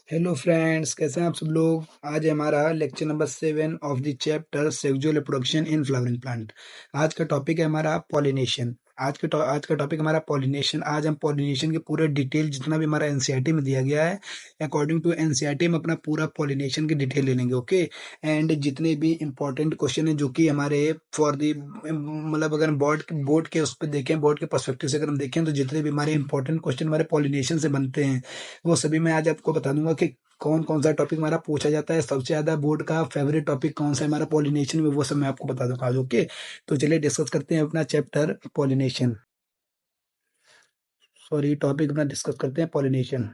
Hello friends, कैसे हैं आप सब लोग। आज है हमारा lecture number 7 of the chapter sexual reproduction in flowering plant. आज का टॉपिक है हमारा पॉलिनेशन। आज का टॉपिक हमारा पॉलिनेशन। आज हम पॉलिनेशन के पूरे डिटेल जितना भी हमारा एनसीईआरटी में दिया गया है, अकॉर्डिंग टू एनसीईआरटी में अपना पूरा पॉलिनेशन की डिटेल ले लेंगे। ओके। एंड जितने भी इंपॉर्टेंट क्वेश्चन है जो कि हमारे फॉर दी मतलब अगर बोर्ड के उस पर देखें, बोर्ड के पर्सपेक्टिव से अगर हम देखें, तो जितने भी हमारे इंपॉर्टेंट क्वेश्चन हमारे पॉलिनेशन से बनते हैं वो सभी मैं आज आपको बता दूंगा कि कौन कौन सा टॉपिक हमारा पूछा जाता है। सबसे ज्यादा बोर्ड का फेवरेट टॉपिक कौन सा है हमारा पॉलिनेशन में, वो सब मैं आपको बता दूंगा आज। ओके, तो चलिए डिस्कस करते हैं अपना चैप्टर पॉलिनेशन। सॉरी, टॉपिक अपना डिस्कस करते हैं पॉलिनेशन।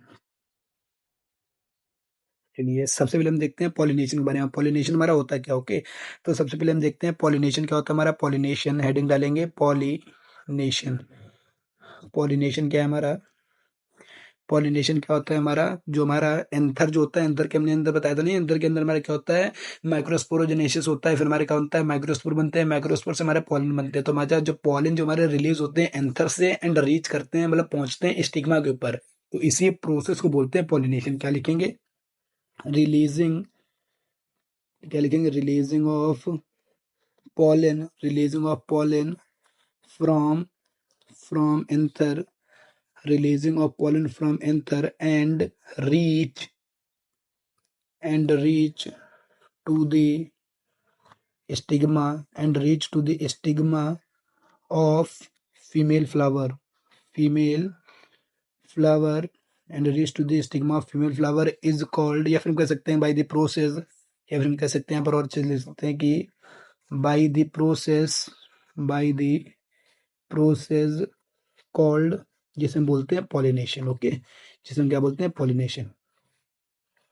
चलिए सबसे पहले हम देखते हैं पॉलिनेशन के बारे में। पॉलिनेशन हमारा होता है क्या। ओके, तो सबसे पहले हम देखते हैं पॉलिनेशन क्या होता है हमारा। पॉलिनेशन हेडिंग डालेंगे पॉलिनेशन। पॉलिनेशन क्या है हमारा। पॉलिनेशन क्या होता है हमारा, जो हमारा एंथर जो होता है, एंथर के हमने अंदर बताया था नहीं, एंथर के अंदर हमारा क्या होता है, माइक्रोस्पोरोजेनेसिस होता है। फिर हमारे क्या होता है, माइक्रोस्पोर बनते हैं, माइक्रोस्पोर से हमारे पॉलन बनते हैं। तो हमारा जो पॉलन जो हमारे रिलीज होते हैं एंथर से एंड रीच करते हैं, मतलब पहुंचते हैं स्टिग्मा के ऊपर, तो इसी प्रोसेस को बोलते हैं पॉलिनेशन। क्या लिखेंगे, रिलीजिंग। क्या लिखेंगे, releasing of pollen, releasing of pollen from anther, releasing of pollen from anther reach reach to the stigma reach to the stigma of female flower, female flower reach to the stigma of female flower is called, या फिर हम कह सकते हैं by the process, या फिर हम कह सकते हैं यहाँ पर और चीज लिख सकते हैं कि by the process, by the process called, जिसे हम बोलते हैं पॉलिनेशन। ओके, जिसे हम क्या बोलते हैं, पॉलिनेशन।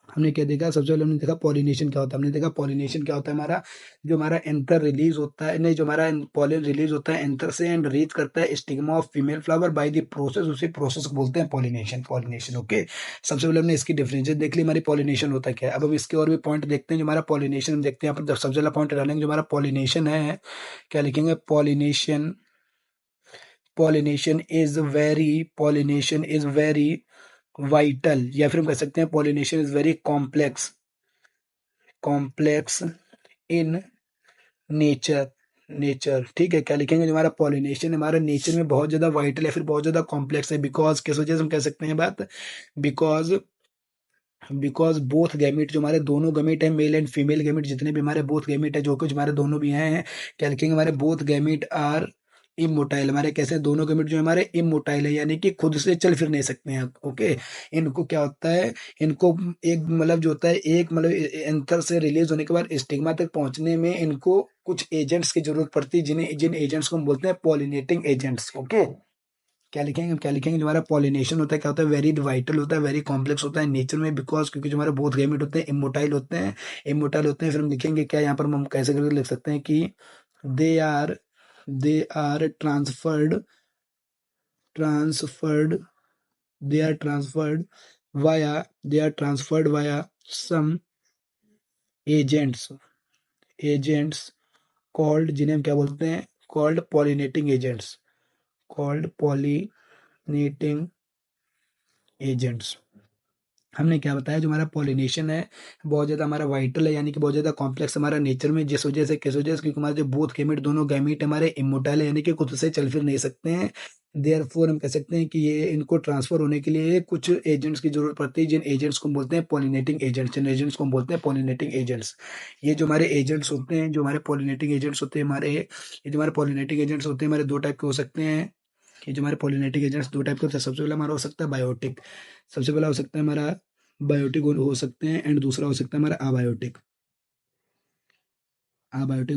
हमने क्या देखा, सबसे पहले हमने देखा पॉलिनेशन क्या होता है। हमने देखा पॉलिनेशन क्या होता है हमारा, जो हमारा एंथर रिलीज होता है, नहीं, जो हमारा पॉलन रिलीज होता है एंथर से एंड रीच करता है stigma of female flower by the process, उसी प्रोसेस को बोलते हैं पॉलिनेशन। पॉलिनेशन। ओके, सबसे पहले हमने इसकी डिफरेंशिएट देख ली, हमारी पॉलिनेशन होता क्या है। अब हम इसके और भी पॉइंट देखते हैं जो हमारा पॉलिनेशन हम देखते हैं। यहाँ पर सबसे पहला पॉइंट डालेंगे जो हमारा पॉलिनेशन है, क्या लिखेंगे, pollination. Pollination is very vital, या फिर हम कह सकते हैं pollination is very complex in nature. ठीक है, क्या लिखेंगे, जो हमारा पॉलिनेशन हमारा नेचर में बहुत ज्यादा वाइटल या फिर बहुत ज्यादा कॉम्प्लेक्स है। बिकॉज किस वजह से हम कह सकते हैं बात, बिकॉज बोथ गैमेट, जो हमारे दोनों गैमेट है, मेल एंड फीमेल गैमेट, जितने भी हमारे बोथ गैमेट है, जो कुछ हमारे दोनों भी हैं, क्या लिखेंगे, हमारे बोथ गैमेट आर इमोटाइल। हमारे कैसे, दोनों गैमेट जो हमारे इमोटाइल है, यानी कि खुद से चल फिर नहीं सकते हैं। ओके, इनको क्या होता है, इनको एक मतलब जो होता है, एक मतलब एंथर से रिलीज होने के बाद स्टिग्मा तक पहुंचने में इनको कुछ एजेंट्स की जरूरत पड़ती है, जिन एजेंट्स को हम बोलते हैं पॉलिनेटिंग एजेंट्स। ओके, क्या लिखेंगे, जो हमारा पॉलिनेशन होता है क्या होता है, वेरी वाइटल होता है, वेरी कॉम्प्लेक्स होता है नेचर में, बिकॉज क्योंकि जो हमारे बोथ गैमेट होते हैं इमोटाइल होते हैं। फिर हम लिखेंगे क्या, यहाँ पर हम कैसे करके लिख सकते हैं कि they are transferred transferred they are transferred via some agents called, जिन्हें हम क्या बोलते हैं, called pollinating agents, called pollinating agents. हमने क्या बताया, जो हमारा पॉलिनेशन है बहुत ज़्यादा हमारा वाइटल है, यानी कि बहुत ज़्यादा कॉम्प्लेक्स हमारा नेचर में, जिस वजह से, किस वजह से, क्योंकि हमारे जो बोथ गैमेट, दोनों गैमेट हमारे इमोर्टल है, यानी कि खुद से चल फिर नहीं सकते हैं। देयरफॉर हम कह सकते हैं कि ये इनको ट्रांसफर होने के लिए कुछ एजेंट्स की जरूरत पड़ती है, जिन एजेंट्स को हम बोलते हैं पॉलिनेटिंग एजेंट्स। जिन एजेंट्स को हम बोलते हैं पॉलिनेटिंग एजेंट्स। ये जो हमारे एजेंट्स होते हैं, जो हमारे पॉलिनेटिंग एजेंट्स होते हैं हमारे, ये जो हमारे पॉलिनेटिंग एजेंट्स होते हैं हमारे दो टाइप के हो सकते हैं। ये जो हमारे पॉलिनेटिक एजेंट्स दो टाइप के होते हैं। सबसे पहला हमारा हो सकता है बायोटिक, सबसे पहला हो सकता है हमारा बायोटिक हो सकते हैं, एंड दूसरा हो सकता है हमारा अबायोटिक।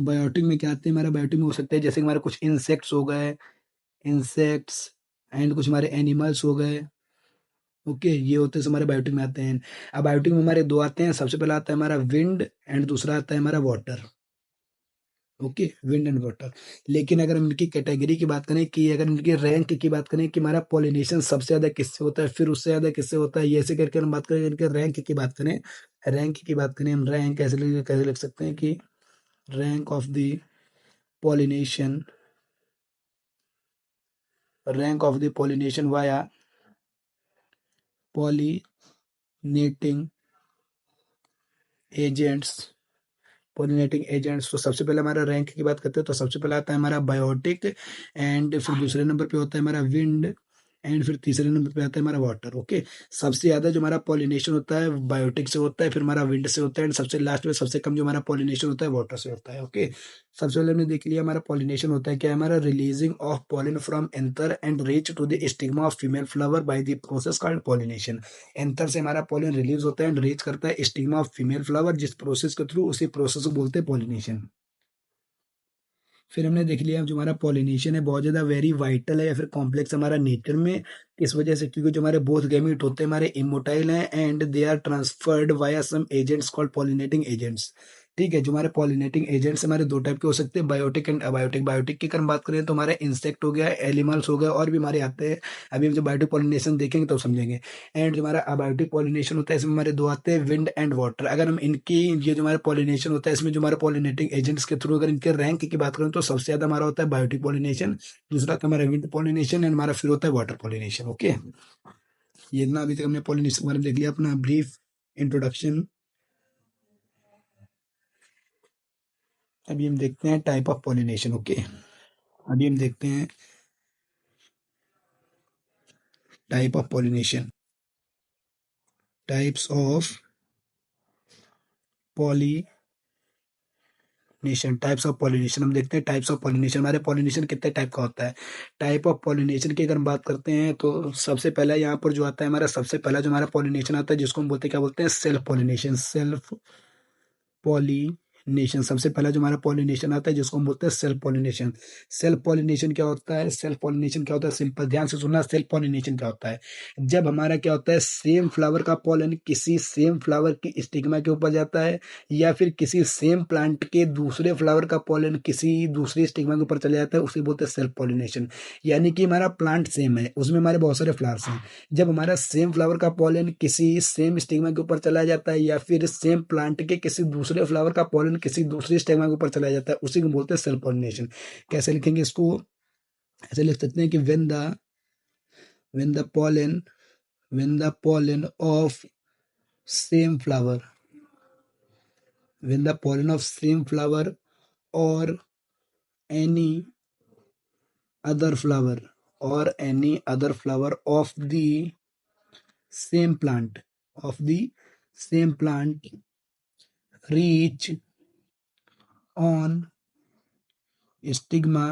बायोटिक में क्या आते हैं, हमारा बायोटिक में हो सकता है जैसे कि हमारे कुछ इंसेक्ट्स हो गए, इंसेक्ट्स एंड कुछ हमारे एनिमल्स हो गए। ओके, ये होते हैं हमारे बायोटिक में आते हैं। अब बायोटिक में हमारे दो आते हैं, सबसे पहला आता है हमारा विंड एंड दूसरा आता है हमारा water. Okay, wind and water. लेकिन अगर हम इनकी कैटेगरी की बात करें, कि अगर इनकी रैंक की बात करें कि हमारा पॉलिनेशन सबसे ज्यादा किससे होता है, फिर उससे ज्यादा किससे होता है, ये ऐसे करके हम बात करें, इनके रैंक की बात करें, हम रैंक कैसे लिख सकते हैं कि rank of the pollination, via agents pollinating agents. तो सबसे पहले हमारा रैंक की बात करते हैं तो सबसे पहले आता है हमारा बायोटिक, एंड फिर दूसरे नंबर पे होता है हमारा विंड, एंड फिर तीसरे नंबर पे आता है हमारा वाटर। ओके, सबसे ज्यादा जो हमारा पॉलिनेशन होता है बायोटिक से होता है, फिर हमारा विंड से होता है, एंड सबसे लास्ट में सबसे कम जो हमारा पॉलिनेशन होता है वाटर से होता है। ओके, सबसे पहले हमने देख लिया हमारा पॉलिनेशन होता है क्या है, हमारा releasing of pollen from anther and reach to the stigma of female flower by the process called pollination. Anther से हमारा पॉलिन रिलीज होता है एंड रीच करता है स्टिग्मा ऑफ फीमेल फ्लावर, जिस प्रोसेस के थ्रू उसी प्रोसेस को बोलते हैं पॉलिनेशन। फिर हमने देख लिया जो हमारा पॉलिनेशन है बहुत ज़्यादा वेरी वाइटल है या फिर कॉम्प्लेक्स हमारा नेचर में, किस वजह से, क्योंकि जो हमारे बोथ गैमीट होते हैं हमारे इमोटाइल हैं and they are transferred via some agents called pollinating agents. ठीक है, जो हमारे पॉलिनेटिंग एजेंट्स हमारे दो टाइप के हो सकते हैं, बायोटिक एंड अबायोटिक। बायोटिक की अगर हम बात करें तो हमारे इंसेक्ट हो गया, एनिमल्स हो गए, और भी हमारे आते हैं। अभी हम जब बायोटिक पॉलिनेशन देखेंगे तो समझेंगे। एंड जो हमारा अबायोटिक पॉलिनेशन होता है इसमें हमारे दो आते हैं, विंड एंड वाटर। अगर हम इनकी ये जो हमारा पॉलिनेशन होता है इसमें जो हमारा पॉलिनेटिंग एजेंट्स के थ्रू अगर इनके रैंक की बात करें तो सबसे ज्यादा हमारा होता है बायोटिक पॉलिनेशन, दूसरा होता है हमारा विंड पॉलिनेशन, एंड हमारा फिर होता है वाटर पॉलिनेशन। ओके, ये इतना अभी तक हमने पॉलिनेशन के बारे में देख लिया, अपना ब्रीफ इंट्रोडक्शन। अभी हम देखते हैं टाइप ऑफ पॉलिनेशन। ओके, अभी हम देखते हैं type of pollination, types of pollination. Types of pollination हम देखते हैं, टाइप्स ऑफ पॉलिनेशन हमारे पॉलिनेशन कितने टाइप का होता है। टाइप ऑफ पॉलिनेशन की अगर हम बात करते हैं तो सबसे पहला यहाँ पर जो आता है हमारा, सबसे पहला जो हमारा पॉलिनेशन आता है जिसको हम बोलते हैं, क्या बोलते हैं, सेल्फ पॉलिनेशन। सेल्फ पॉलिनेशन, सबसे पहला जो हमारा पॉलिनेशन आता है जिसको हम बोलते हैं सेल्फ पॉलिनेशन। सेल्फ पॉलिनेशन क्या होता है, सेल्फ पॉलिनेशन क्या होता है, सिंपल ध्यान से सुनना। सेल्फ पॉलिनेशन क्या होता है, जब हमारा क्या होता है, सेम फ्लावर का पॉलन किसी सेम फ्लावर की स्टिग्मा के ऊपर जाता है, या फिर किसी सेम प्लांट के दूसरे फ्लावर का पॉलन किसी दूसरी स्टिग्मा के ऊपर चले जाता है, उसे बोलते हैं सेल्फ पॉलिनेशन। यानी कि हमारा प्लांट सेम है, उसमें हमारे बहुत सारे फ्लावर्स हैं, जब हमारा सेम फ्लावर का पॉलन किसी सेम स्टिग्मा के ऊपर चला जाता है, या फिर सेम प्लांट के किसी दूसरे फ्लावर का पॉलन किसी दूसरी स्टिग्मा के ऊपर चला जाता है, उसी को बोलते हैं सेल्फ पॉलिनेशन। कैसे लिखेंगे इसको, ऐसे लिख सकते हैं कि when the pollen of same flower, when the pollen of same flower or any other flower of the same plant reach on stigma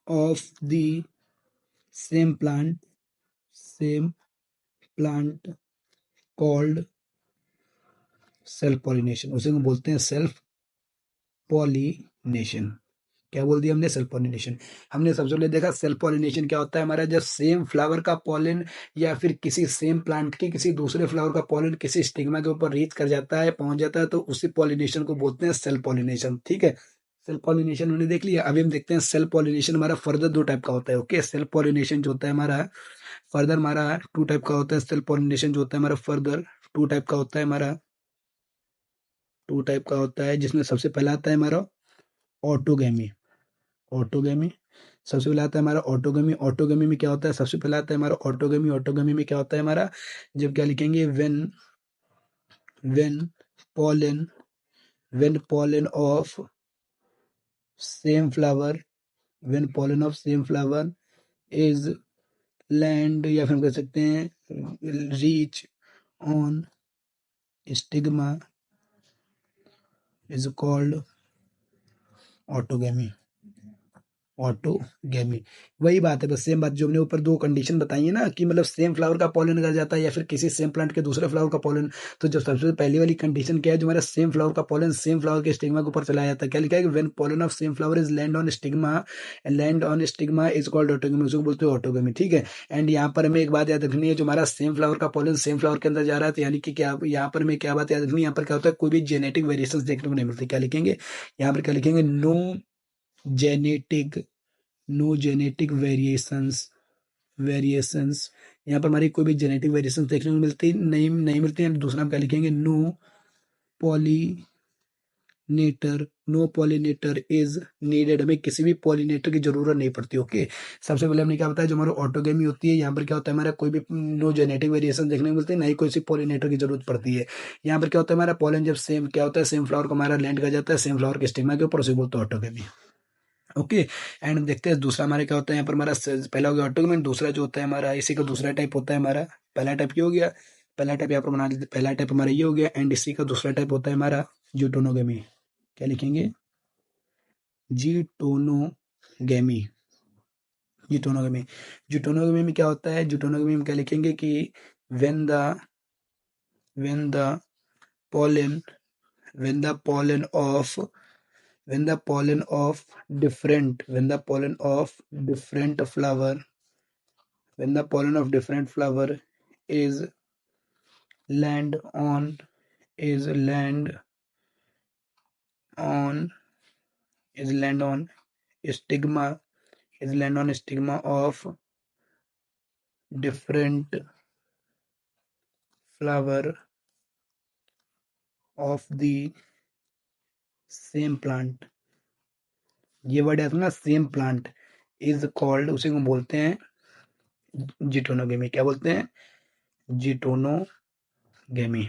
of the same plant called self pollination, उसे हम बोलते हैं सेल्फ पॉलिनेशन। क्या बोल दिया हमने, self pollination. हमने सबसे पहले देखा सेल्फ पॉलिनेशन क्या होता है, हमारा जब सेम फ्लावर का पॉलन या फिर किसी सेम प्लांट के किसी दूसरे फ्लावर का पॉलन किसी स्टिग्मा के ऊपर रीच कर जाता है, पहुंच जाता है, तो उसी पॉलिनेशन को बोलते हैं सेल्फ पॉलिनेशन। ठीक है, सेल्फ पॉलिनेशन हमने देख लिया। अभी हम देखते हैं सेल्फ पॉलिनेशन हमारा फर्दर दो टाइप का होता है। ओके, सेल्फ पॉलिनेशन जो होता है हमारा फर्दर, हमारा टू टाइप का होता है। सेल्फ पॉलिनेशन जो होता है हमारा फर्दर टू टाइप का होता है, हमारा टू टाइप का होता है, जिसमें सबसे पहला आता है हमारा ऑटोगेमी। ऑटोगेमी सबसे पहले आता है हमारा ऑटोगेमी। ऑटोगेमी में क्या होता है, सबसे पहले आता है हमारा ऑटोगेमी। ऑटोगेमी में क्या होता है हमारा, जब क्या लिखेंगे, when pollen when pollen of same flower when pollen of same flower is land, या फिर हम कह सकते हैं reach on stigma is called autogamy. Autogamy, वही बात है, बस सेम बात जो हमने ऊपर दो कंडीशन बताई है ना, कि मतलब सेम फ्लावर का पॉलन कर जाता है या फिर किसी सेम प्लांट के दूसरे फ्लावर का पॉलन। तो जो सबसे पहली वाली कंडीशन क्या है, जो हमारा सेम फ्लावर का पॉलन सेम फ्लावर के स्टिग्मा के ऊपर चला जाता है, क्या लिखा है कि when pollen of same flower is land on stigma is called autogamy, उसको बोलते हैं ऑटोगेमी। ठीक है, एंड यहाँ पर हमें एक बात याद रखनी है, जो हमारा सेम फ्लावर का पॉलन सेम फ्लावर के अंदर जा रहा है, तो यानी कि क्या, यहाँ पर हमें क्या बात याद रखनी है, यहाँ पर क्या होता है, कोई भी जेनेटिक वेरिएशन देखने को नहीं मिलती। क्या लिखेंगे यहाँ पर, क्या लिखेंगे, जेनेटिक नो जेनेटिक वेरिएशंस यहाँ पर हमारी कोई भी जेनेटिक वेरिएशंस देखने को मिलती नहीं मिलती है। दूसरा हम क्या लिखेंगे, नो नेटर नो पॉलिनेटर इज नीडेड, हमें किसी भी पॉलिनेटर की जरूरत नहीं पड़ती। ओके, सबसे पहले हमने क्या बताया, जो हमारा ऑटोगेमी होती है, यहाँ पर क्या होता है, हमारा कोई भी नो जेनेटिक वेरिएशन देखने को मिलती है, ना ही कोई सी पॉलिनेटर की जरूरत पड़ती है। यहाँ पर क्या होता है, हमारा पॉलन जब सेम क्या होता है, सेम फ्लावर को हमारा लैंड कर जाता है सेम फ्लावर के स्टिग्मा के ऊपर, उसे बोलते हैं ऑटोगेमी। ओके, एंड देखते हैं दूसरा हमारे क्या होता है, यहाँ पर हमारा पहला हो गया ऑटोगेमी, दूसरा जो होता है हमारा, इसी का दूसरा टाइप होता है हमारा, पहला टाइप ये हो गया, पहला टाइप यहाँ पर बना लेते, पहला टाइप हमारा ये हो गया, एंड इसी का दूसरा टाइप होता है हमारा ज्यूटोनोगेमी। क्या लिखेंगे, जीटोनोगेमी। जीटोनोगेमी, जीटोनोगेमी में क्या होता है, जीटोनोगेमी में क्या लिखेंगे कि when the when the pollen when the pollen of when the pollen of when the pollen of different flower when the pollen of different flower is land on is land on is land on stigma is land on stigma of different flower of the same plant, ये word है ना, same plant is called, उसी को बोलते हैं geitonogamy. क्या बोलते हैं, जीटोनोगेमी।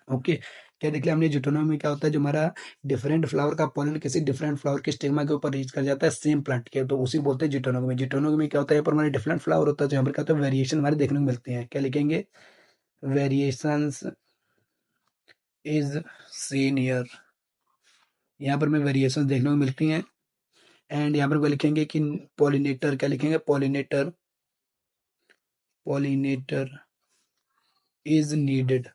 ओके, क्या देख लिया हमने, जीटोनोमी क्या होता है, जो हमारा डिफरेंट फ्लावर का पॉलन किसी डिफरेंट फ्लावर के स्टिग्मा के ऊपर रीच कर जाता है सेम प्लांट के, तो उसी बोलते हैं जीटोनोमी। जीटोनोमी क्या होता है, यहाँ पर हमारे डिफरेंट फ्लावर होता है, तो यहाँ पर क्या होता है, वेरिएशन हमारे देखने को मिलती है। क्या लिखेंगे, वेरिएशंस इज सीन ईयर, यहाँ पर हमें वेरिएशन देखने को मिलती हैं। एंड यहाँ पर क्या लिखेंगे कि पॉलिनेटर, क्या लिखेंगे, पॉलिनेटर पॉलिनेटर इज नीडेड,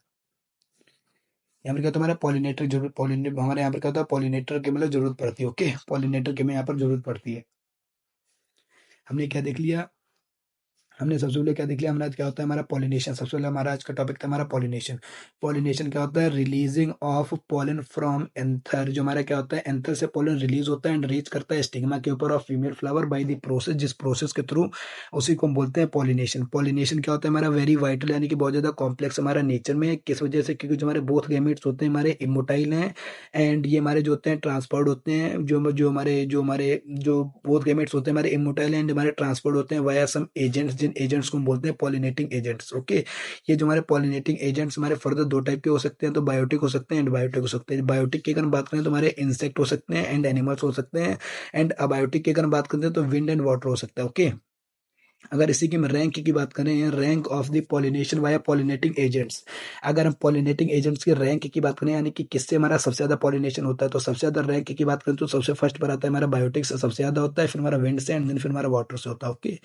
यहाँ पर क्या होता है, हमारा पॉलिनेटर की जरूरत, पॉलिनेटर हमारे यहाँ पर क्या होता है, पॉलिनेटर की मतलब जरूरत पड़ती है। ओके, पॉलिनेटर की हमें यहाँ पर जरूरत पड़ती है। हमने क्या देख लिया, हमने सबसे पहले क्या देख लिया, हमारा क्या होता है, हमारा पॉलिनेशन। सबसे पहले हमारा आज का टॉपिक था हमारा पॉलिनेशन। पॉलिनेशन क्या होता है, releasing of pollen from anther, जो हमारा क्या होता है, एंथर से पॉलन रिलीज होता है एंड रीच करता है स्टिग्मा के ऊपर of female flower by the process, जिस प्रोसेस के थ्रू, उसी को हम बोलते हैं पॉलिनेशन। पॉलिनेशन क्या होता है, हमारा वेरी वाइटल, यानी कि बहुत ज्यादा कॉम्प्लेक्स हमारा नेचर में है। किस वजह से, क्योंकि जो हमारे बोथ गैमेट्स होते हैं हमारे इमोटाइल हैं, एंड ये हमारे जो होते हैं ट्रांसफर्ड होते हैं, जो बोथ गैमेट्स होते हैं हमारे इमोटाइल एंड हमारे ट्रांसफर्ड होते हैं वाया सम एजेंट्स, जिन एजेंट्स को हम बोलते हैं पॉलिनेटिंग एजेंट्स। ओके, ये जो हमारे पॉलिनेटिंग एजेंट्स हमारे फर्दर दो टाइप के हो सकते हैं, तो बायोटिक हो सकते हैं एंड बायोटिक हो सकते हैं। बायोटिक की अगर बात करें तो हमारे इंसेक्ट हो सकते हैं एंड एनिमल्स हो सकते हैं, एंड अबायोटिक की अगर बात करते हैं तो विंड एंड वाटर हो सकता है। ओके, अगर इसी की रैंक की बात करें, rank of the pollination via pollinating agents, अगर हम पॉलिनेटिंग एजेंट्स की रैंक की बात करें, यानी कि किससे हमारा सबसे ज्यादा पॉलिनेशन होता है, तो सबसे ज्यादा रैंक की बात करें तो सबसे फर्स्ट पर आता है हमारा बायोटिक से सबसे ज्यादा होता है, फिर हमारा विंड से, एंड देन फिर हमारा वाटर से होता है। ओके,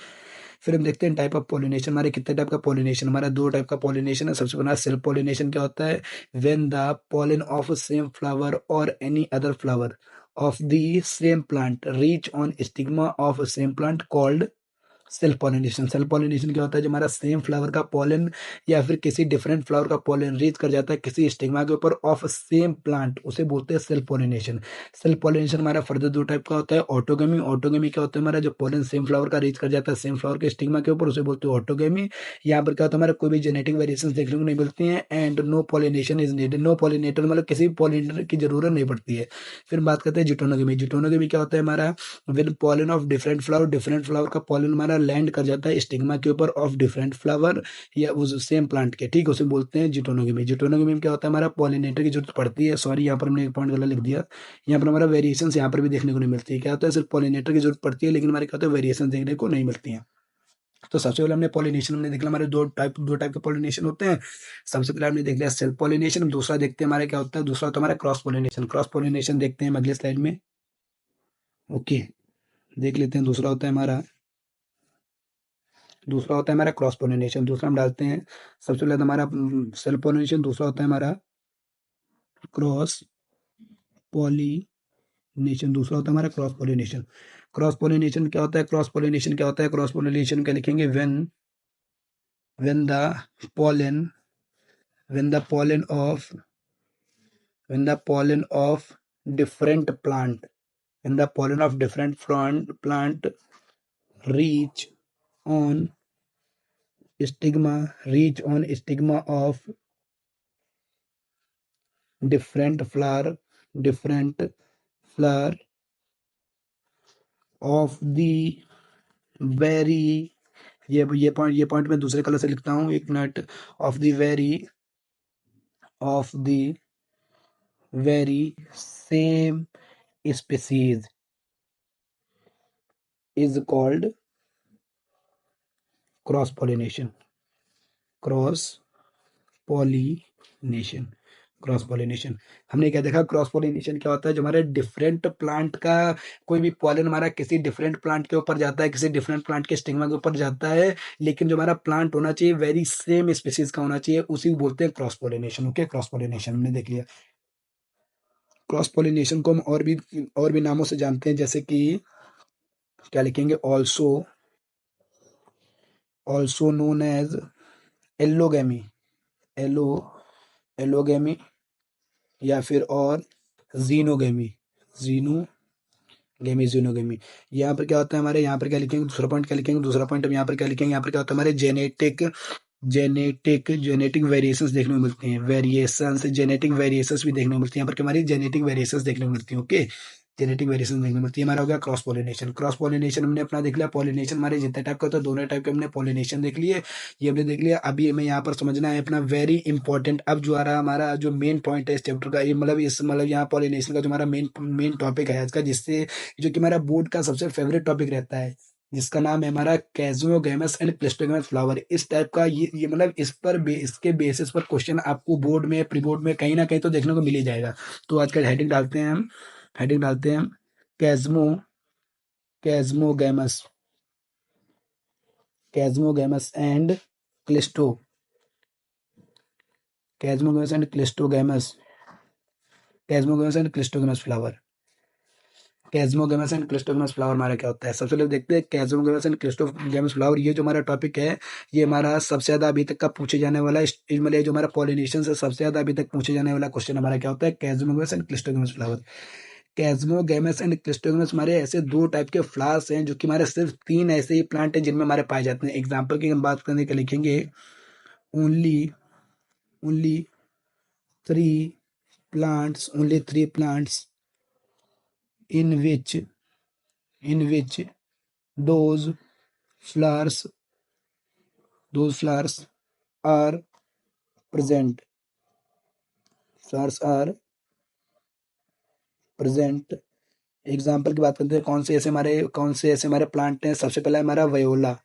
फिर हम देखते हैं टाइप ऑफ पॉलिनेशन, हमारे कितने टाइप का पॉलिनेशन, हमारा दो टाइप का पॉलिनेशन है। सबसे पहला सेल्फ पॉलिनेशन क्या होता है, when the pollen of same flower और any other flower of the same plant reach on stigma of same plant called self pollination. Self pollination क्या होता है, जो हमारा सेम फ्लावर का पॉलन या फिर किसी डिफरेंट फ्लावर का पॉलन रीच कर जाता है किसी स्टिग्मा के ऊपर ऑफ सेम प्लांट, उसे बोलते हैं सेल्फ पॉलिनेशन। सेल्फ पॉलिनेशन हमारा फर्दर दो टाइप का होता है, ऑटोगेमी। ऑटोगेमी क्या होता है, हमारा जो पॉलन सेम फ्लावर का रीच कर जाता है सेम फ्लावर के स्टिग्मा के ऊपर, उसे बोलते हैं ऑटोगेमी। यहाँ पर क्या होता है, हमारा कोई भी जेनेटिक वेरिएशन देखने को नहीं मिलती है, and no pollination is needed, no pollinator मतलब किसी भी पॉलिनेटर की जरूरत नहीं पड़ती है। फिर बात करते हैं जिटोनोगेमी। जिटोनोगेमी क्या होता है, हमारा with pollen of different flower, different flower का पॉलन हमारा लैंड कर जाता है स्टिग्मा के ऊपर ऑफ डिफरेंट फ्लावर या उस सेम प्लांट के, ठीक, उसे बोलते हैं जिटोनोगेमी। जिटोनोगेमी में क्या होता है, हमारा पॉलिनेटर की जरूरत पड़ती है, सॉरी यहाँ पर हमने एक पॉइंट गलत लिख दिया, यहाँ पर हमारा वेरिएशन यहाँ पर भी देखने को नहीं मिलती है। क्या होता है, सिर्फ पॉलिनेटर की जरूरत पड़ती है, लेकिन हमारे क्या होता है, वेरिएशन देखने को नहीं मिलती है। तो सबसे पहले हमने पॉलिनेशन, हमने देख लिया हमारे दो टाइप के पॉलिनेशन होते हैं। सबसे पहले हमने देख लिया सेल्फ पॉलिनेशन, दूसरा देखते हैं हमारे क्या होता है, दूसरा होता है हमारा क्रॉस पॉलिनेशन। क्रॉस पॉलिनेशन देखते हैं हम अगले स्लाइड में। ओके, देख लेते हैं, दूसरा होता है हमारा क्रॉस पोलिनेशन। दूसरा हम डालते हैं, सबसे पहले तो हमारा सेल्फ पोलिनेशन, दूसरा होता है हमारा क्रॉस पोलिनेशन, दूसरा होता है हमारा क्रॉस पोलिनेशन। क्रॉस पोलिनेशन क्या होता है, क्रॉस पोलिनेशन क्या होता है, क्रॉस पोलिनेशन क्या लिखेंगे, when the pollen when the pollen of when the pollen of different plant when the pollen of different plant reach on reach on stigma of different flower different flower of the very, ये point मैं दूसरे colour से लिखता हूँ, एक minute. Of the very same species is called cross pollination. Cross pollination cross pollination हमने क्या देखा? क्रॉस पॉलिनेशन क्या होता है? जो हमारे डिफरेंट प्लांट का कोई भी पॉलन हमारा किसी डिफरेंट प्लांट के ऊपर जाता है, किसी डिफरेंट प्लांट के स्टिग्मा के ऊपर जाता है, लेकिन जो हमारा प्लांट होना चाहिए वेरी सेम स्पीसीज का होना चाहिए, उसी को बोलते हैं cross pollination. Okay, cross pollination हमने देख लिया। क्रॉस पॉलिनेशन को हम और भी नामों से जानते हैं, जैसे कि क्या लिखेंगे? Also known as allogamy. Allo allogamy या फिर और जीनोगेमी। जीनोगेमी। यहाँ पर क्या होता है हमारे? यहाँ पर क्या लिखेंगे? दूसरा पॉइंट क्या लिखेंगे? दूसरा पॉइंट हम यहाँ पर क्या लिखेंगे? यहाँ पर क्या होता है हमारे? जेनेटिक वेरिएशंस देखने को मिलती हैं। जेनेटिक वेरिएशंस भी देखने को मिलती हैं। यहाँ पर क्या हमारी जेनेटिक वेरिएशंस देखने को मिलती हैं। ओके, जेनेटिक वेरिएशन देखने को मिलती है। हमारा हो गया क्रॉस पॉलिनेशन। क्रॉस पॉलिनेशन हमने अपना देख लिया। पॉलिनेशन हमारे जितने टाइप का होता है, दोनों टाइप के हमने पॉलिनेशन देख लिए, ये हमने देख लिया। अभी हमें यहाँ पर समझना है अपना वेरी इंपॉर्टेंट, अब जो आ रहा हमारा जो मेन पॉइंट है इस चैप्टर का, ये मतलब यहाँ पॉलिनेशन का जो हमारा मेन टॉपिक है आज का, जिससे जो कि हमारा बोर्ड का सबसे फेवरेट टॉपिक रहता है, जिसका नाम है हमारा कैज़ोगैमस एंड क्लिस्टोगैमस फ्लावर। इस टाइप का ये मतलब इसके बेसिस पर क्वेश्चन आपको बोर्ड में, प्री बोर्ड में कहीं ना कहीं तो देखने को मिल ही जाएगा। तो आज का हेडिंग डालते हैं हम chasmo chasmogamous chasmogamous and cleisto chasmogamous and cleistogamous chasmogamous and cleistogamous flower. Chasmogamous and cleistogamous flower हमारा क्या होता है? सबसे पहले देखते हैं कैज़मोगैमस एंड क्लिस्टोगैमस फ्लावर। ये जो हमारा टॉपिक है, ये हमारा सबसे ज्यादा अभी तक का पूछे जाने वाला मतलब ये जो हमारा पॉलिनेशन से सबसे ज्यादा अभी तक पूछे जाने वाला क्वेश्चन हमारा क्या होता है? Chasmogamous and cleistogamous flower. Chasmogamous and cleistogamous हमारे ऐसे दो टाइप के फ्लावर्स हैं, जो कि हमारे सिर्फ तीन ऐसे ही प्लांट हैं जिनमें हमारे पाए जाते हैं। एग्जाम्पल की हम बात करने के लिखेंगे only only three plants in which those flowers are present present example की बात करते हैं, कौन से ऐसे हमारे प्लांट हैं। सबसे पहला हमारा वयोला,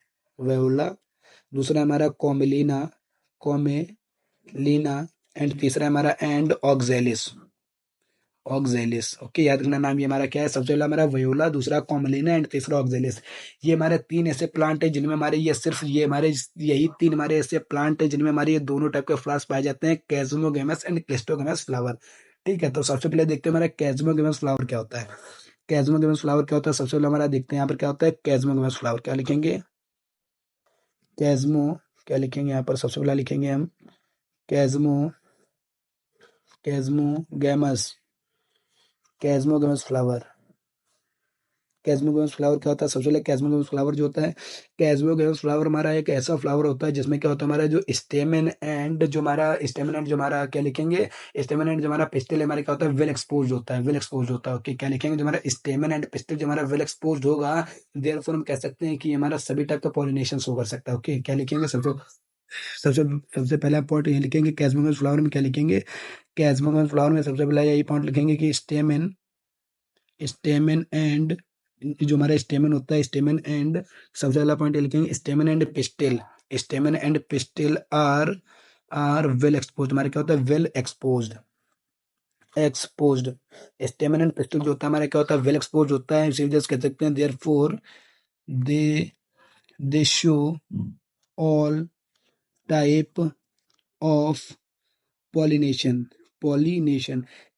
दूसरा हमारा कॉमेलीना एंड तीसरा हमारा एंड ऑक्जेलिस। ओके, याद रखना नाम ये हमारा क्या है? सबसे पहला हमारा वयोला, दूसरा कॉमलिना एंड तीसरा ऑक्जेलिस। ये हमारे तीन ऐसे प्लांट है जिनमें हमारे यही तीन हमारे ऐसे प्लांट है जिनमें हमारे ये दोनों टाइप के फ्लावर्स पाए जाते हैं, कैज़मोगैमस एंड क्लिस्टोगैमस फ्लावर। ठीक है, तो सबसे पहले देखते हैं हमारा कैज़मोगैमस फ्लावर क्या होता है। कैज़मोगैमस फ्लावर क्या होता है? सबसे पहले हमारा देखते हैं यहाँ पर क्या होता है कैज़मोगैमस फ्लावर। क्या लिखेंगे? कैज़मो क्या लिखेंगे यहाँ पर? सबसे पहला लिखेंगे हम कैज़मो कैज़मोगैमस कैज़मोगैमस फ्लावर। कैज़मोगैमस फ्लावर क्या होता है? सबसे पहले कैज़मोगैमस फ्लावर जो होता है, कैज़मोगैमस फ्लावर हमारा एक ऐसा फ्लावर होता है जिसमें क्या होता है हमारा जो स्टेमन एंड जो हमारा क्या लिखेंगे? स्टेमन एंड जो हमारा पिस्टिल हमारे क्या होता है? वेल एक्सपोज होता है। ओके, क्या लिखेंगे? जो हमारा स्टेमन एंड पिस्टिल जो हमारा वेल एक्सपोज होगा, देयरफॉर हम कह सकते हैं कि हमारा सभी टाइप का पॉलिनेशन शो कर सकता है। ओके, क्या लिखेंगे? सबसे सबसे पहला पॉइंट ये लिखेंगे कैज़मोगैमस फ्लावर में। क्या लिखेंगे? कैज़मोगैमस फ्लावर में सबसे पहला यही पॉइंट लिखेंगे कि स्टेमन एंड जो हमारा स्टेमन होता है, स्टेमन एंड सबसे पहला पॉइंट ये लिखेंगे stamen and pistil are well expose. हमारे क्या होता है? Well exposed. Stamen and pistil जो होता है हमारा क्या होता है? वेल एक्सपोज होता है। इसी वजह से कह सकते हैं therefore they they show all type of pollination.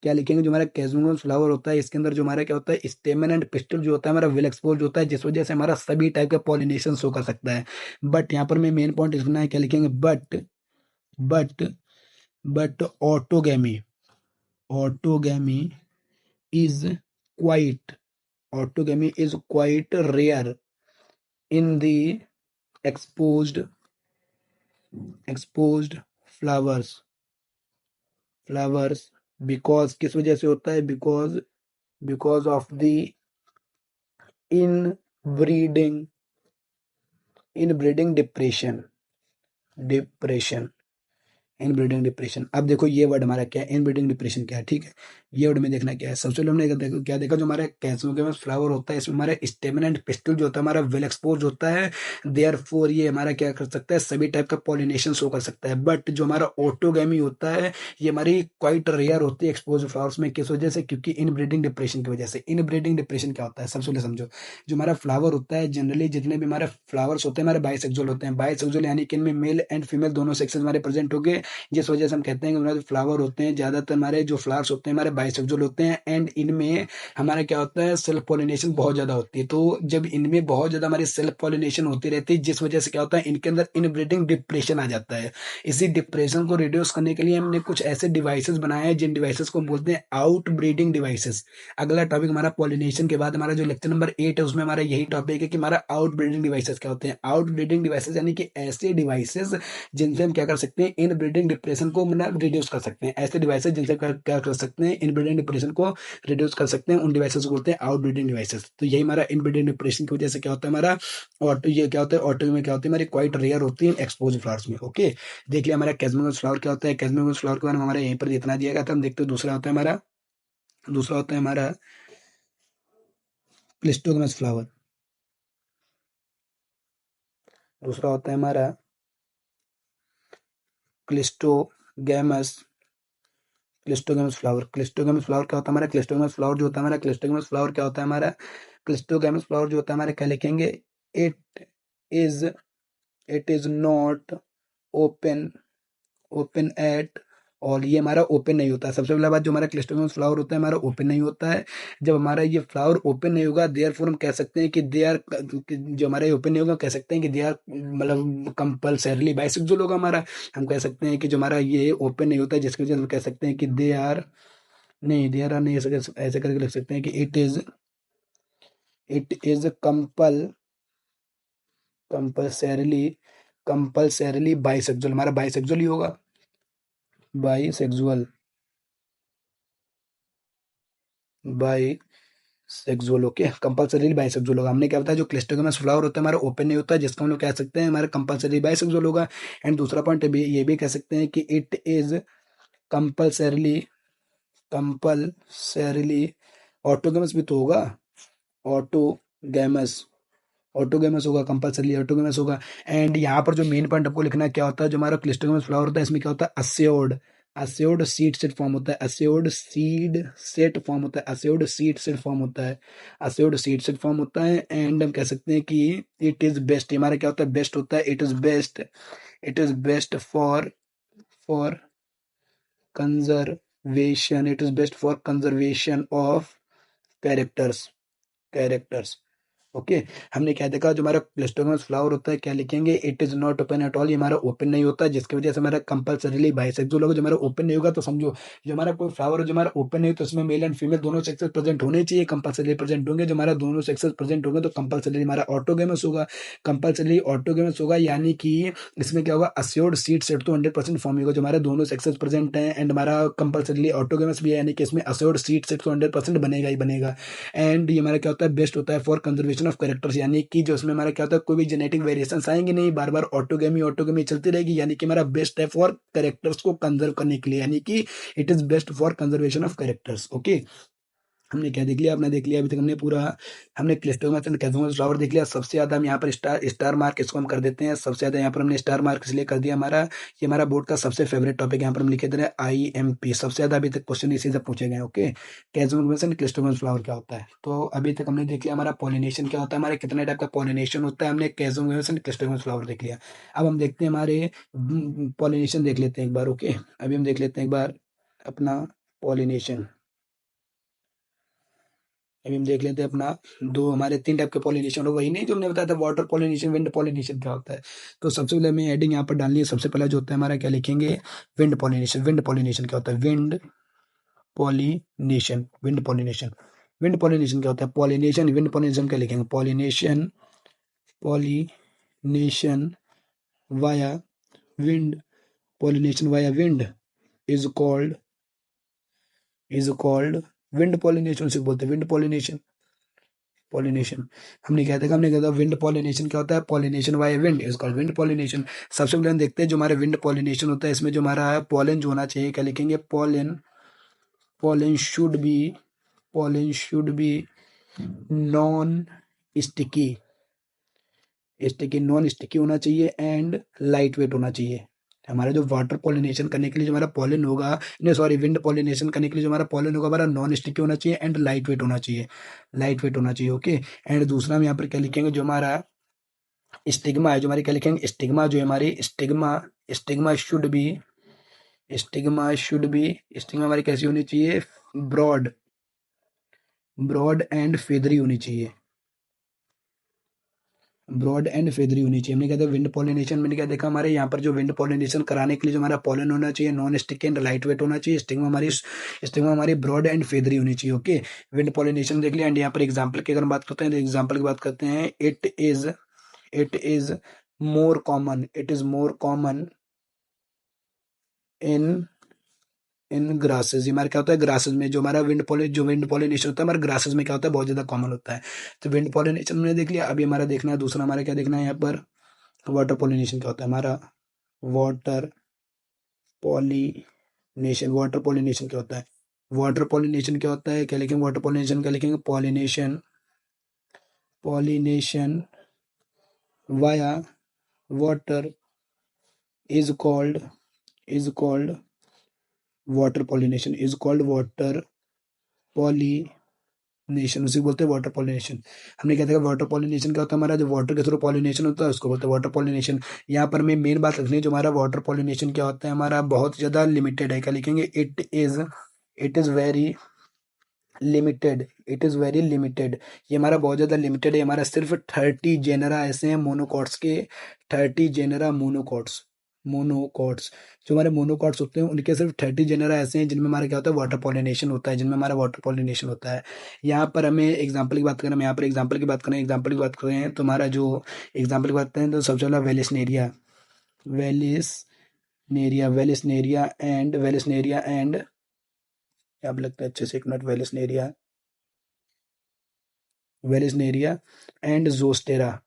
क्या लिखेंगे? जो हमारा कैज़मोगैमस फ्लावर होता है, इसके अंदर जो हमारा क्या होता है? स्टेमन एंड पिस्टल जो होता है हमारा वेल एक्सपोज होता है, जिस वजह से हमारा सभी टाइप का पॉलिनेशन शो कर सकता है। बट यहाँ पर मैं मेन पॉइंट लिखना है, क्या लिखेंगे? But but autogamy is quite rare in the exposed flowers because किस वजह से होता है, because of the in breeding depression, depression inbreeding depression. अब देखो ये वर्ड हमारा क्या है, इनब्रीडिंग डिप्रेशन क्या है, ठीक है। ये वर्ड में देखना क्या है, सबसे पहले हमने क्या देखा, जो हमारा कैसों के पास फ्लावर होता है, इसमें हमारा स्टेमन एंड पिस्टल जो होता है हमारा वेल एक्सपोज होता है, देयरफॉर ये हमारा क्या कर सकता है, सभी टाइप का पॉलिनेशन शो कर सकता है। बट जो हमारा ऑटोगैमी होता है, ये हमारी क्वाइट रेयर होती है एक्सपोज फ्लावर्स में, किस वजह से, क्योंकि इनब्रीडिंग डिप्रेशन की वजह से। इनब्रीडिंग डिप्रेशन क्या होता है, सबसे पहले समझो, जो हमारा फ्लावर होता है, जनरली जितने भी हमारे फ्लावर्स होते हैं हमारे बाइसेक्सुअल होते हैं। बाइसेक्सुअल यानी कि इनमें मेल एंड फीमेल दोनों सेक्सेस हमारे प्रेजेंट हो गए, जिस वजह से हम कहते हैं कि हमारे जो फ्लावर होते हैं, ज्यादातर हमारे जो फ्लावर्स होते हैं हमारे बाइसेक्सुअल होते हैं, एंड इनमें हमारा क्या होता है, सेल्फ पॉलिनेशन बहुत ज्यादा होती है। तो जब इनमें बहुत ज्यादा हमारी सेल्फ पॉलिनेशन होती रहती है, जिस वजह से क्या होता है, इनके अंदर इनब्रीडिंग डिप्रेशन आ जाता है। इसी डिप्रेशन को रिड्यूस करने के लिए हमने कुछ ऐसे डिवाइसेस बनाए हैं, जिन डिवाइसेस को हम बोलते हैं आउट ब्रीडिंग डिवाइसेस। अगला टॉपिक हमारा पॉलिनेशन के बाद हमारा जो लेक्चर नंबर 8 है, उसमें हमारा यही टॉपिक है कि हमारा आउट ब्रीडिंग डिवाइसेस क्या होते हैं। आउट ब्रीडिंग डिवाइसेस यानी कि ऐसे डिवाइसेस जिनसे हम क्या कर सकते हैं, इन ब्रीडिंग डिप्रेशन को मतलब रिड्यूस कर सकते हैं। ऐसे डिवाइसेस जिनसे क्या कर सकते हैं, इन ब्रीडिंग डिप्रेशन को रिड्यूस कर सकते हैं, उन डिवाइसेस को बोलते हैं आउट ब्रीडिंग डिवाइसेस। तो यही हमारा इन ब्रीडिंग डिप्रेशन की वजह से क्या होता है हमारा ऑटो, ये क्या होता है, ऑटो में क्या होती है हमारी क्वाइट रेयर होती है एक्सपोज फ्लावर्स में। ओके, देख लिया हमारा कैस्मियस फ्लावर क्या होता है। कैस्मियस फ्लावर के बारे में हमारे यहीं पर इतना दिया गया था। हम देखते हैं दूसरा होता है हमारा, दूसरा होता है हमारा क्लिस्टोगमस फ्लावर। दूसरा होता है हमारा cleistogamous, cleistogamous flower. Cleistogamous flower क्या होता है हमारा, क्लिस्टोगैमस फ्लावर जो होता है हमारा, क्लिस्टोगैमस फ्लावर क्या होता है हमारा, क्लिस्टोगैमस फ्लावर जो होता है हमारा, क्या लिखेंगे, it is it is not open, open at और ये हमारा ओपन नहीं होता है। सबसे पहला बात, जो हमारा क्लिस्टोगैमस फ्लावर होता है हमारा ओपन नहीं होता है। जब हमारा ये फ्लावर ओपन नहीं होगा, देयरफॉर हम कह सकते हैं कि दे आर, जो हमारा ये ओपन नहीं होगा, कह सकते हैं कि दे आर मतलब कंपल्सरीली बाइसेक्सुअल होगा हमारा। हम कह सकते हैं कि जो हमारा ये ओपन नहीं होता है, जिसकी वजह से हम कह सकते हैं कि दे आर, नहीं दे आर नहीं, ऐसे करके लिख सकते हैं कि it is compulsorily, compulsorily bisexual, हमारा बाइसेक्सुअल ही होगा, bisexual, by sexual. Okay, compulsory bisexual होगा। हमने क्या बताया, जो क्लिस्टोगेमस फ्लावर होता है हमारा ओपन नहीं होता है, जिसको हम लोग कह सकते हैं हमारा कंपल्सरी बाइसेक्सुअल होगा। एंड दूसरा पॉइंट ये भी कह सकते हैं कि इट इज कंपल्सरीली, कंपल्सरीली ऑटोगेमस भी तो होगा, ऑटोगेमस, ऑटोगेमस होगा, कंपल्सरी ऑटोगेमस होगा। एंड यहाँ पर जो मेन पॉइंट आपको लिखना है, क्या होता है, जो हमारा क्लिस्टोगेमस फ्लावर होता है, इसमें क्या होता है, assured, assured seed set form होता है, अस्योर्ड सीड सेट फॉर्म होता है, अस्योर्ड सीड सेट फॉर्म होता है, अस्योर्ड सीड सेट फॉर्म होता है। एंड हम कह सकते हैं कि इट इज बेस्ट, हमारा क्या होता है, बेस्ट होता है, it is best, it is best for conservation, it is best for conservation of characters, characters. Okay, हमने क्या देखा, जो हमारा क्लिस्टोगमस फ्लावर होता है, क्या लिखेंगे, it is not open at all, ये हमारा ओपन नहीं होता, जिसकी वजह से हमारा कंपल्सरीली बाइसेक्सुअल होगा। जो हमारा ओपन नहीं होगा, तो समझो जो हमारा कोई फ्लावर जो हमारा ओपन नहीं हो, तो उसमें मेल एंड फीमेल दोनों सेक्सेस प्रेजेंट होने चाहिए, कंपल्सरी प्रेजेंट होंगे। जो हमारा दोनों सेक्सेस प्रेजेंट होंगे, तो कंपल्सरी हमारा ऑटोगेमस होगा, कंपल्सरी ऑटोगेमस होगा। यानी कि इसमें क्या होगा, अस्योर्ड सीड सेट तो 100% फॉर्म होगा, जो हमारे दोनों सेक्सेस प्रेजेंट हैं, एंड हमारा कंपल्सरी ऑटोगेमस भी है, यानी कि इसमें अस्योर्ड सीड सेट तो 100% बनेगा ही बनेगा। एंड ये हमारा क्या होता है, बेस्ट होता है फॉर कंजर्वेशन ऑफ कैरेक्टर्स, यानी कि जो इसमें हमारा क्या होता है, कोई भी जेनेटिक वेरिएशन आएंगे नहीं, बार बार ऑटोगेमी ऑटोगेमी चलती रहेगी, यानी कि हमारा बेस्ट है फॉर कैरेक्टर्स को कंजर्व करने के लिए, यानी कि it is best for conservation of characters. Okay, हमने क्या देख लिया, आपने देख लिया अभी तक हमने पूरा, हमने क्लिस्टोगमस एंड कैजोमस फ्लावर देख लिया। सबसे ज्यादा हम यहाँ पर स्टार मार्क इसको हम कर देते हैं, सबसे ज्यादा यहाँ पर हमने स्टार मार्क इसलिए कर दिया, हमारा ये हमारा बोर्ड का सबसे फेवरेट टॉपिक यहाँ पर हम लिखे दे रहे हैं IMP, सबसे ज्यादा अभी तक क्वेश्चन इसी से पूछे गए। ओके, कैजोमस एंड क्लिस्टोगमस फ्लावर क्या होता है, तो अभी तक हमने देख लिया हमारा पॉलिनेशन क्या होता है, हमारे कितने टाइप का पॉलिनेशन होता है, हमने कैजोमस एंड क्लिस्टोगमस फ्लावर देख लिया। अब हम देखते हैं हमारे पॉलिनेशन देख लेते हैं एक बार। ओके, अभी हम देख लेते हैं एक बार अपना पॉलिनेशन, अभी हम देख लेते हैं अपना, दो हमारे 3 टाइप के पॉलिनेशन हो, वही नहीं जो हमने बताया था, वाटर पॉलिनेशन, विंड पॉलिनेशन क्या होता है। तो सबसे पहले हमें हेडिंग यहाँ पर डालनी है। सबसे पहला जो होता है हमारा, क्या लिखेंगे, विंड पॉलिनेशन। विंड पॉलिनेशन क्या होता है, wind pollination, wind pollination, wind pollination क्या होता है, पॉलिनेशन, विंड पॉलिनेशन क्या लिखेंगे, pollination, pollination via wind, pollination via wind is called, is called wind pollination, उसे बोलते हैं विंड पॉलिनेशन। पॉलिनेशन हमने कहता विंड पॉलिनेशन क्या होता है, pollination by wind is called wind pollination. सबसे पहले हम देखते हैं जो हमारे विंड पॉलिनेशन होता है, इसमें जो हमारा है पॉलन जो होना चाहिए, क्या लिखेंगे, pollen, pollen should be, pollen should be non sticky, sticky non sticky होना चाहिए एंड लाइट वेट होना चाहिए। हमारा जो वाटर पॉलिनेशन करने के लिए जो हमारा पॉलन होगा, नहीं सॉरी, विंड पॉलिनेशन करने के लिए जो हमारा पॉलन होगा हमारा नॉन स्टिकी होना चाहिए एंड लाइट वेट होना चाहिए, लाइट वेट होना चाहिए। ओके। एंड दूसरा हम यहाँ पर क्या लिखेंगे, जो हमारा स्टिग्मा है, जो हमारी क्या लिखेंगे, स्टिग्मा जो है हमारी stigma, stigma should be, stigma should be, stigma हमारी कैसी होनी चाहिए, ब्रॉड, ब्रॉड एंड फेदरी होनी चाहिए, ब्रॉड एंड फेदरी होनी चाहिए। हमने कहते हैं विंड पॉलिनेशन, मैंने क्या देखा हमारे यहाँ पर जो विंड पॉलिनेशन कराने के लिए जो हमारा पॉलन होना चाहिए non stick and light weight होना चाहिए, स्टिग्मा हमारी ब्रॉड एंड फेदरी होनी चाहिए। ओके। विंड पॉलिनेशन देख लिया। एंड यहाँ पर एग्जाम्पल की अगर हम बात करते हैं तो एग्जाम्पल की बात करते हैं, it is more common, it is more common in in grasses. ये हमारा क्या होता है, ग्रासेस में जो हमारा विंड पॉलिनेशन होता है हमारे ग्रासेस में क्या होता है, बहुत ज्यादा कॉमन होता है। तो विंड पॉलिनेशन हमने देख लिया। अभी हमारा देखना है दूसरा, हमारा क्या देखना है यहाँ पर, वाटर पॉलिनेशन क्या होता है हमारा, वाटर पॉलिनेशन, वाटर पॉलिनेशन क्या होता है, वाटर पॉलिनेशन क्या होता है, क्या लिखेंगे, वाटर पॉलिनेशन क्या लिखेंगे, pollination, pollination via water is called, is called water pollination, is called water pollination, उसी को बोलते हैं वाटर पॉलिनेशन। हमने क्या देखा, वाटर पॉलिनेशन क्या होता है हमारा, जो वाटर के थ्रू पॉलिनेशन होता है उसको बोलते हैं वाटर पॉलिनेशन। यहाँ पर हमें मेन बात रखनी है, जो हमारा वाटर पॉलिनेशन क्या होता है हमारा बहुत ज़्यादा लिमिटेड है, क्या लिखेंगे, it is very limited, it is very limited. ये हमारा बहुत ज़्यादा लिमिटेड है, हमारा सिर्फ 30 जेनरा ऐसे हैं मोनोकॉट्स के, 30 जेनरा मोनोकॉट्स, मोनोकॉट्स जो हमारे मोनोकॉट्स होते हैं उनके सिर्फ 30 जेनरा ऐसे हैं जिनमें हमारा क्या होता है, वाटर पॉलिनेशन होता है, जिनमें हमारा वाटर पॉलिनेशन होता है। यहाँ पर हमें एग्जाम्पल की बात करें, हम यहाँ पर एग्जाम्पल की बात करें, एग्जाम्पल की बात करें तो हमारा जो एग्जाम्पल की बात करें तो सबसे पहला वेलिसनेरिया, वेलिसनेरिया, वेलिसनेरिया एंड अब लगता है अच्छे से, एक minute, Vallisneria and Zostera,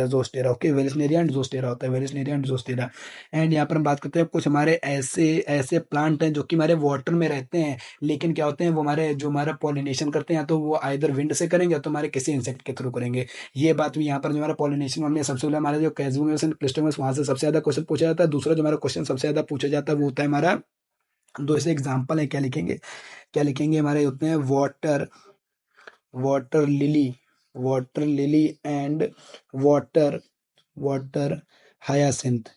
Zostera. Okay. Vallisneria and Zostera होता है, वेलिसनेरिया एंड जोस्टेरा। एंड यहाँ पर हम बात करते हैं कुछ हमारे ऐसे ऐसे प्लांट हैं जो कि हमारे वाटर में रहते हैं, लेकिन क्या होते हैं वो हमारे जो हमारा पॉलिनेशन करते हैं तो वो आइदर विंड से करेंगे या तो हमारे किसी इंसेक्ट के थ्रू करेंगे। ये बात भी यहाँ पर जो हमारा पॉलिनेशन, हमने सबसे पहले हमारे जो कैजुअल्स एंड क्लिस्टोमस वहाँ से सबसे ज़्यादा क्वेश्चन पूछा जाता है। दूसरा जो हमारा क्वेश्चन सबसे ज़्यादा पूछा जाता है वो होता है हमारा, दो ऐसे एग्जाम्पल है, क्या लिखेंगे, क्या लिखेंगे, हमारे होते हैं water, water lily, water lily and water, water hyacinth,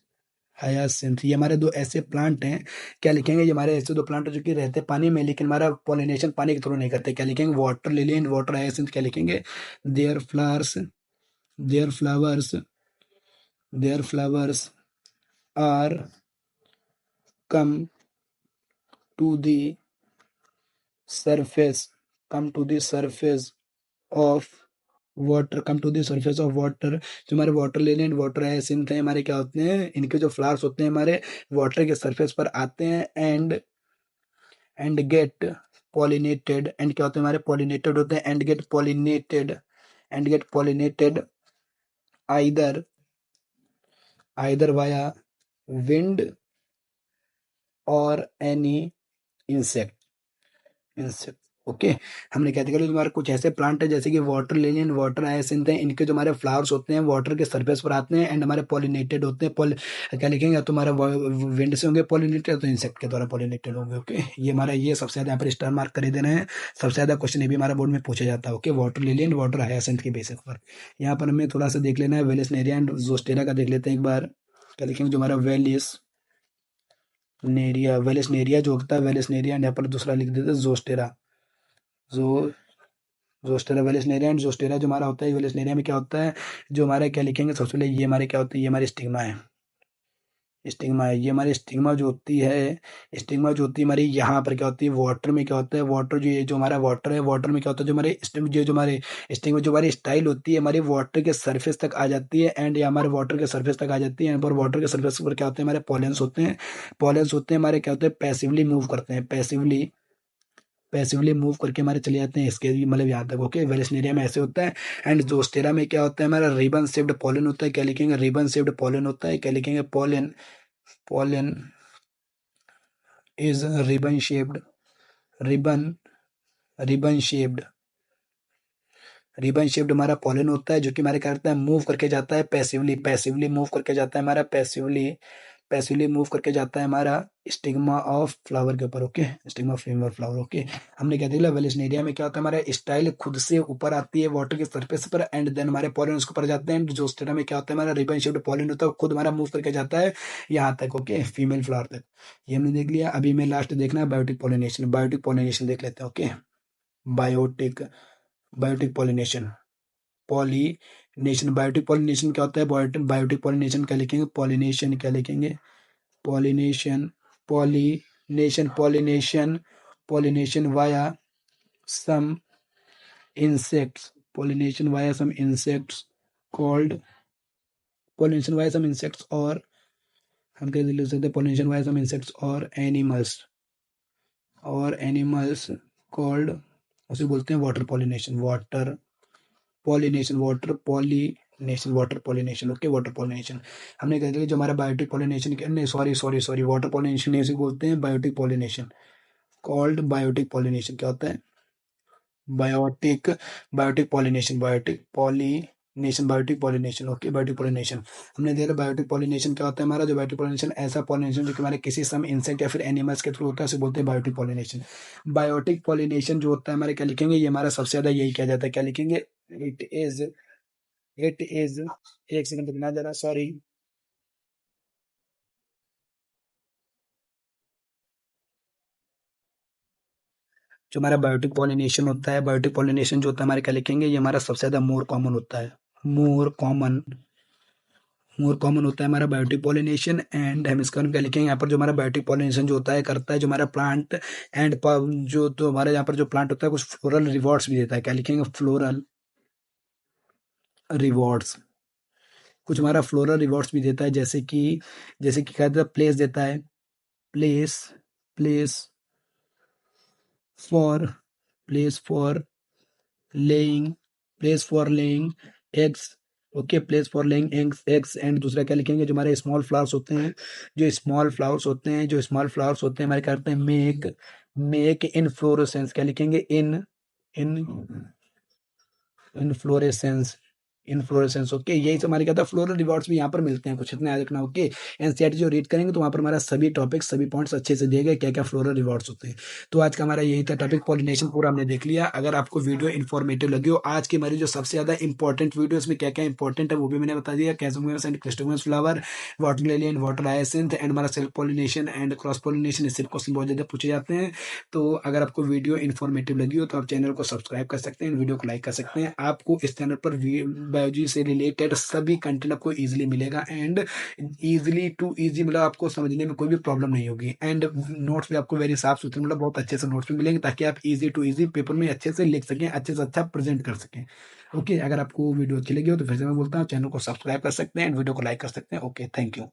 hyacinth. ये हमारे दो ऐसे प्लांट हैं, क्या लिखेंगे, ये हमारे ऐसे दो प्लांट हैं जो कि रहते हैं पानी में लेकिन हमारा पॉलिनेशन पानी के थ्रू नहीं करते, क्या लिखेंगे, water lily and water hyacinth. क्या लिखेंगे, their flowers, their flowers, their flowers are come to the surface, come to the surface of water, come to the surface of water. जो हमारे वाटर लेने एंड वाटर हायासिंथ हैं हमारे क्या होते हैं, इनके जो फ्लावर्स होते हैं हमारे वाटर के सरफेस पर आते हैं एंड गेट पॉलिनेटेड, एंड क्या होते हैं हमारे पॉलिनेटेड होते हैं and get pollinated, and get pollinated either, either via wind और एनी इंसेक्ट, इंसेक्ट। ओके। हमने क्या देखा, तुम्हारे कुछ ऐसे प्लांट है जैसे कि water lily and water hyacinth हैं, इनके जो हमारे फ्लावर्स होते हैं वाटर के सरफेस पर आते हैं एंड हमारे पॉलिनेटेड होते हैं, क्या लिखेंगे, या तुम्हारा विंड से होंगे पॉलिनेटेड तो इंसेक्ट के द्वारा पॉलिनेटेड होंगे। ओके। ये हमारा ये सबसे ज्यादा यहाँ पर स्टार मार्क कर ही देना है, सबसे ज्यादा क्वेश्चन ये भी हमारा बोर्ड में पूछा जाता है। Okay. Water lily and water hyacinth के बेसिस पर यहाँ पर हमें थोड़ा सा देख लेना है, वेलिसनेरिया एंड जोस्टेरा का देख लेते हैं एक बार। क्या लिखेंगे, जो हमारा वेलिसनेरिया, वेलिसनेरिया जो होता है वेलिसनेरिया एंड यहाँ पर दूसरा लिख देते हैं जोस्टेरा, जो जोस्टेरा, वेलिसनेरिया एंड जोस्टेरा जो हमारा होता है, वेलिसनेरिया में क्या होता है, जो हमारा क्या लिखेंगे सबसे पहले, ये हमारे क्या होता है, ये हमारी स्टिग्मा है, स्टिग्मा है, ये हमारी स्टिग्मा जो होती है, स्टिग्मा जो होती है हमारी यहाँ पर क्या होती है, वाटर में क्या होता है, वाटर जो ये जो हमारा वाटर है, वाटर में क्या होता है, जो हमारे स्टिग्मा जो हमारे स्टिग्मा जो हमारी स्टाइल होती है हमारी वाटर के सरफेस तक आ जाती है, एंड ये हमारे वाटर के सरफेस तक आ जाती है। यहाँ पर वाटर के सरफेस पर क्या होते हैं, हमारे पॉलेंस होते हैं, पॉलेंस होते हैं हमारे क्या होते हैं, पैसिवली मूव करते हैं, पैसिवली पैसिवली मूव करके हमारे चले जाते हैं इसके मतलब यहाँ तक। ओके, वेलेस्नेरिया में ऐसे होता है। एंड जोस्टेरा में क्या होता है, हमारा रिबन शेप्ड पॉलन होता है, क्या लिखेंगे, रिबन शेप्ड पॉलन होता है, क्या लिखेंगे, pollen, pollen is ribbon shaped, ribbon, ribbon shaped, ribbon shaped हमारा पॉलन होता है, जो कि हमारे क्या करता है, मूव करके जाता है पैसिवली, पैसिवली मूव करके जाता है हमारा, पैसिवली, पैसिवली मूव करके जाता है हमारा स्टिग्मा ऑफ फ्लावर के ऊपर। Okay, stigma of flower, flower. Okay, हमने क्या देखा, वेलेस्नेरिया में क्या होता है, हमारा स्टाइल खुद से ऊपर आती है वाटर के सरफेस पर, एंड देन हमारे पॉलन उसके ऊपर जाते हैं। जोस्टेरा में क्या होता है, हमारा रिबन शेप्ड पॉलन होता है, खुद हमारा मूव करके जाता है यहाँ तक। ओके, फीमेल फ्लावर तक, ये हमने देख लिया। अभी मैं लास्ट देखना है बायोटिक पॉलिनेशन, बायोटिक पॉलिनेशन देख लेते हैं। Okay, biotic, biotic pollination, pollination, biotic pollination क्या होता है, बायोटिक, बायोटिक पॉलिनेशन क्या लिखेंगे, पॉलिनेशन क्या लिखेंगे, pollination, pollination, pollination, pollination via some insects, pollination via some insects called, pollination via some insects, और हम क्या लिख सकते हैं, pollination via some insects और एनिमल्स कॉल्ड, उसे बोलते हैं water pollination, water pollination, water pollination, water pollination. Okay, water pollination हमने कह दिया, जो हमारा बायोटिक पॉलिनेशन, नहीं sorry sorry sorry, water pollination इसे बोलते हैं biotic pollination, called biotic pollination. क्या होता है, biotic, biotic pollination, biotic pollination, biotic pollination. Okay, biotic pollination हमने देखा, बायोटिक पॉलिनेशन क्या होता है हमारा, जो बायोटिक पॉलिनेशन ऐसा पॉलिनेशन जो कि हमारे किसी सम इंसेक्ट या फिर एनिमल्स के थ्रू होता है, उसे बोलते हैं बायोटिक पॉलिनेशन। बायोटिक पॉलिनेशन जो होता है हमारे, क्या लिखेंगे, ये हमारा सबसे ज्यादा यही किया जाता है, क्या लिखेंगे, इट इज, इट इज, एक सेकंड रुकना जरा, सॉरी, जो हमारा बायोटिक पॉलिनेशन होता है, बायोटिक पॉलिनेशन जो होता है हमारे, क्या लिखेंगे, ये हमारा सबसे ज्यादा मोर कॉमन होता है, मोर कॉमन, मोर कॉमन होता है हमारा बायोटिक पॉलिनेशन। एंड हम इसका क्या लिखेंगे, यहाँ पर जो हमारा बायोटिक पॉलिनेशन जो होता है करता है, जो हमारा प्लांट एंड जो तो हमारे यहाँ पर जो प्लांट होता है कुछ फ्लोरल रिवॉर्ड्स भी देता है, क्या लिखेंगे, फ्लोरल रिवॉर्ड्स, कुछ हमारा फ्लोरल रिवॉर्ड्स भी देता है, जैसे कि क्या देता है, प्लेस देता है, place, place for, place for laying, place for laying eggs. Okay, place for laying eggs, eggs. And दूसरा क्या लिखेंगे, जो हमारे स्मॉल फ्लावर्स होते हैं, जो स्मॉल फ्लावर्स होते हैं, जो स्मॉल फ्लावर्स होते हैं हमारे क्या करते हैं, मेक, मेक इनफ्लोरेसेंस, क्या लिखेंगे, इन इनफ्लोरेसेंस, इनफ्लोरेसेंस। ओके, यही तो हमारे क्या था, फ्लोरल रिवॉर्ड्स भी यहाँ पर मिलते हैं, कुछ इतना याद रखना। ओके, एनसीईआरटी जो रीड करेंगे तो वहाँ पर हमारा सभी टॉपिक, सभी पॉइंट्स अच्छे से दिए गए, क्या क्या फ्लोरल रिवॉर्ड्स होते हैं। तो आज का हमारा यही था टॉपिक, पॉलिनेशन पूरा हमने देख लिया। अगर आपको वीडियो इन्फॉर्मेटिव लगी हो, आज की हमारी जो सबसे ज्यादा इंपॉर्टेंट वीडियो, इसमें क्या क्या इंपॉर्टेंट है वो भी मैंने बता दिया, cosmos and Christmas flower, water lily and water hyacinth, and हमारा self pollination and cross pollination, इससे क्वेश्चन बहुत ज्यादा पूछे जाते हैं। तो अगर आपको वीडियो इन्फॉर्मेटिव लगी हो तो आप चैनल को सब्सक्राइब कर सकते हैं, वीडियो को लाइक कर सकते हैं। आपको इस चैनल पर बायोलॉजी से रिलेटेड सभी कंटेंट आपको इजीली मिलेगा, एंड इजीली टू इजी, मतलब आपको समझने में कोई भी प्रॉब्लम नहीं होगी। एंड नोट्स भी आपको वेरी साफ सुथरे, मतलब बहुत अच्छे से नोट्स भी मिलेंगे, ताकि आप इजी टू इजी पेपर में अच्छे से लिख सकें, अच्छे से अच्छा प्रेजेंट कर सकें। ओके, अगर आपको वीडियो अच्छी लगी हो तो फिर से मैं बोलता हूँ, चैनल को सब्सक्राइब कर सकते हैं एंड वीडियो को लाइक कर सकते हैं। Okay, thank you.